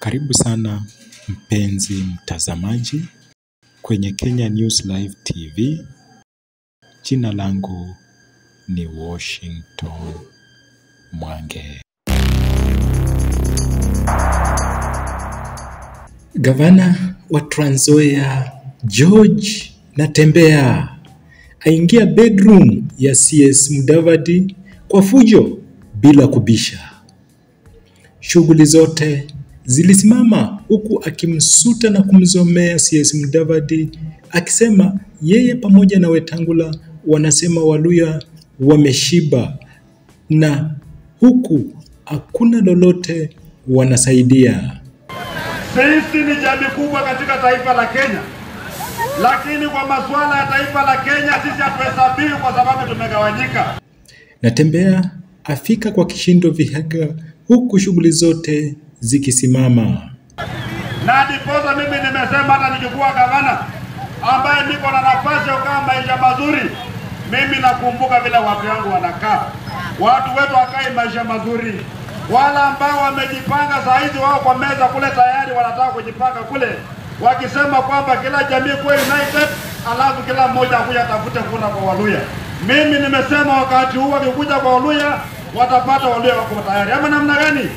Karibu sana mpenzi mtazamaji kwenye Kenya News Live TV. Jina langu ni Washington Mwange. Gavana wa Trans Nzoia George Natembeya aingia bedroom ya CS Mudavadi kwa fujo bila kubisha. Shughuli zote zilisimama huku akimsuta na kumzomea CS Mudavadi akisema yeye pamoja na Wetangula wanasema Waluya wameshiba na huku hakuna lolote wanasaidia. Sisi ni jamii kubwa katika taifa la Kenya, lakini kwa masuala ya taifa la Kenya sisi hatuhesabiwi kwa sababu tumegawanyika. Natembeya afika kwa kishindo Vihiga huku shughuli zote zikisimama. Na ndiposa mimi nimesema hata nikikuwa gavana ambaye niko na nafasi ya kukaa maisha mazuri, mimi nakumbuka vile watu wangu wanakaa. Watu wetu wakai maisha mazuri. Wala ambao wamejipanga saa hizi wao kwa meza kule tayari wanataka kujipanga kule, wakisema kwamba kila jamii kuwe united, alafu kila mmoja akuja tafute kura kwa Waluya. Mimi nimesema wakati huu wakikuja kwa Waluya watapata Waluya wako tayari. Ama namna gani?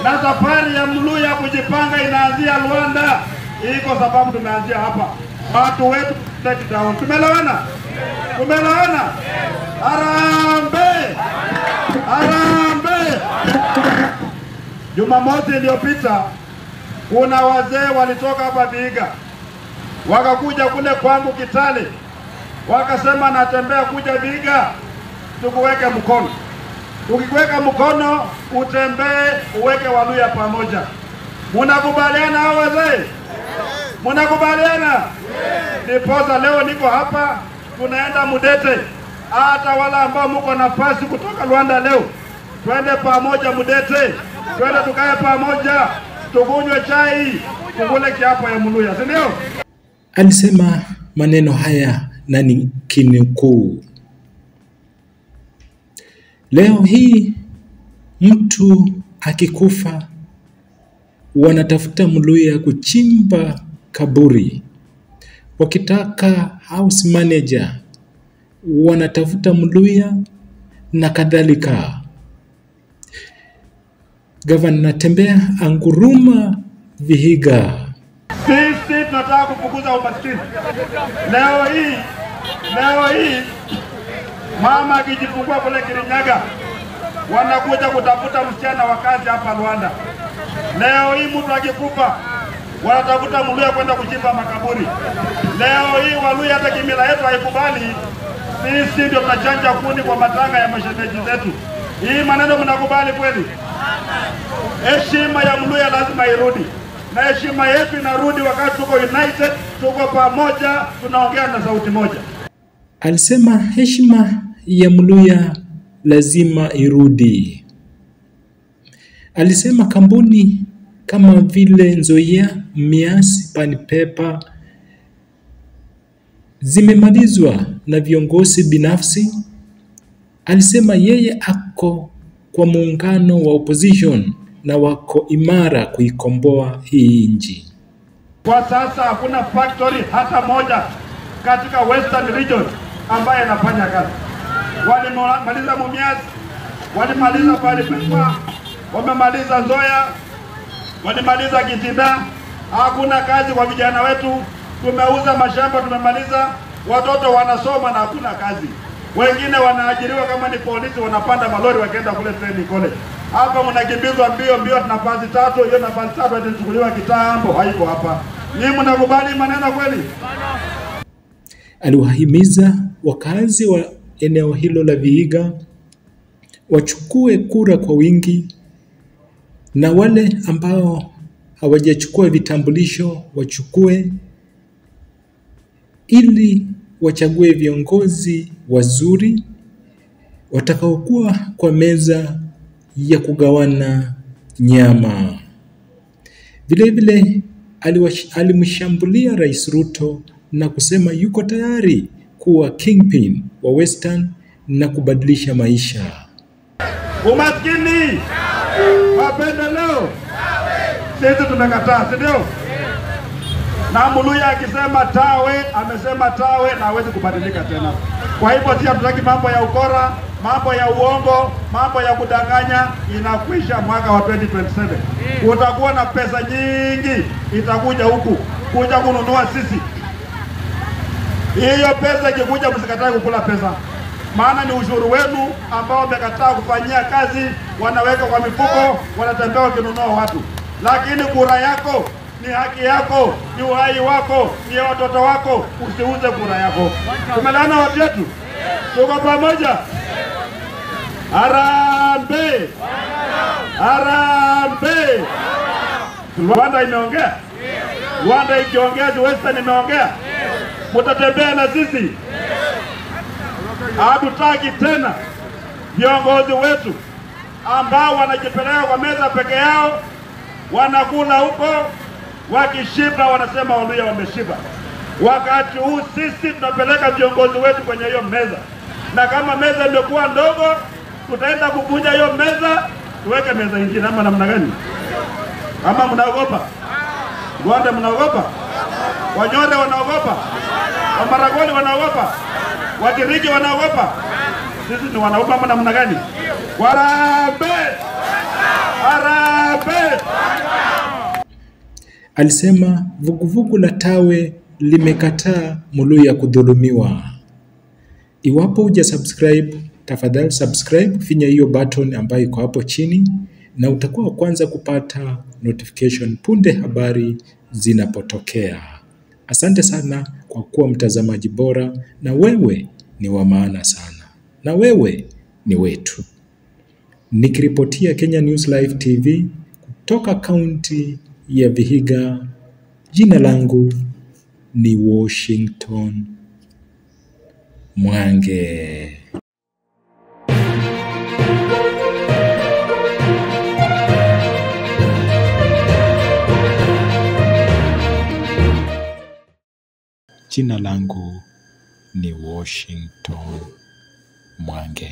Na safari ya Mluya kujipanga inaanzia Luanda. Iko sababu tumeanzia hapa. Watu wetu take down. Tumelewana? Tumelewana? Harambee! Harambee! Jumamosi iliyopita kuna wazee walitoka hapa Vihiga wakakuja kule kwangu Kitale, wakasema Natembeya kuja Vihiga tukuweke mkono. Tukiweka mkono utembee uweke Waluya pamoja. Mnakubaliana hao wazee? Mnakubaliana? Ndiposa leo niko hapa, tunaenda Mudete. Hata wala ambao mko nafasi kutoka Luanda leo, twende pamoja Mudete. Twende tukae pamoja, tukunywe chai, tukule kiapo ya Mluya, si ndio? Alisema maneno haya na ni kinukuu. Leo hii mtu akikufa wanatafuta Mluya kuchimba kaburi. Wakitaka house manager wanatafuta Mluya na kadhalika. Gavana Natembeya anguruma Vihiga. Sisi tunataka kupunguza umaskini. Leo hii mama akijifungua kule Kirinyaga wanakuja kutafuta msichana wa kazi hapa Luanda. Leo hii mtu akikufa wanatafuta Mluya kwenda kuchimba makaburi. Leo hii Waluya hata kimila yetu haikubali. Sisi ndio tunachanja kuni kwa matanga ya mashemeji zetu. Hii maneno mnakubali kweli? Heshima ya Mluya lazima irudi. Na heshima yetu inarudi wakati tuko united, tuko pamoja, tunaongea na sauti moja. Alisema heshima ya Mluya lazima irudi. Alisema kampuni kama vile Nzoia, Mias, Pan Paper zimemalizwa na viongozi binafsi. Alisema yeye ako kwa muungano wa opposition na wako imara kuikomboa hii nchi. Kwa sasa hakuna factory hata moja katika Western region ambaye anafanya kazi. Walimaliza Mumias, walimaliza Pan Paper, wamemaliza Nzoia, walimaliza Kitinda. Hakuna kazi kwa vijana wetu. Tumeuza mashamba, tumemaliza. Watoto wanasoma na hakuna kazi. Wengine wanaajiriwa kama ni polisi, wanapanda malori wakienda kule training college. Hapa mnakimbizwa mbio nafasi tatu, hiyo nafasi tatu itachukuliwa kitambo, haiko hapa. Ni mnakubali maneno kweli? Aliwahimiza wakazi wa eneo hilo la Vihiga wachukue kura kwa wingi na wale ambao hawajachukua vitambulisho wachukue ili wachague viongozi wazuri watakaokuwa kwa meza ya kugawana nyama. Vilevile alimshambulia Rais Ruto na kusema yuko tayari kuwa kingpin wa Western na kubadilisha maisha. Umaskini, mapendeleo, Sisi tumekataa, si ndio? Na Muluya akisema tawe, amesema tawe na hawezi kubadilika tena. Kwa hivyo sisi hatutaki mambo ya ukora, mambo ya uongo, mambo ya kudanganya. Inakwisha mwaka wa 2027. Utakuwa na pesa nyingi itakuja huku kuja kununua sisi. Hiyo pesa ikikuja, msikatae kukula pesa, maana ni ushuru wenu ambao wamekataa kufanyia kazi, wanaweka kwa mifuko, wanatembea wakinunua watu. Lakini kura yako ni haki yako, ni uhai wako, ni watoto wako, usiuze kura yako. Tumelana watu wetu, tuko pamoja. Harambee! Harambee! Rwanda imeongea, Rwanda ikiongea, Western imeongea. Mutatembea na sisi. Hatutaki tena viongozi wetu ambao wanajipeleka kwa meza peke yao, wanakula huko, wakishiba wanasema Waluya wameshiba. Wakati huu sisi tunapeleka viongozi wetu kwenye hiyo meza, na kama meza imekuwa ndogo, tutaenda kuvunja hiyo meza, tuweke meza nyingine. Ama namna gani? Kama mnaogopa Rwanda, mnaogopa Wanyore, wanaogopa Wamaragoli, wanaogopa Watiriki, wanaogopa. Sisi ni wanaogopa ama namna gani? Harambee! Harambee! Alisema vuguvugu la tawe limekataa Muluya kudhulumiwa. Iwapo hujasubscribe, tafadhali subscribe, finya hiyo button ambayo iko hapo chini, na utakuwa wa kwanza kupata notification punde habari zinapotokea. Asante sana kwa kuwa mtazamaji bora, na wewe ni wa maana sana, na wewe ni wetu. Nikiripotia Kenya News Live TV kutoka kaunti ya Vihiga, jina langu ni Washington Mwange. Jina langu ni Washington Mwange.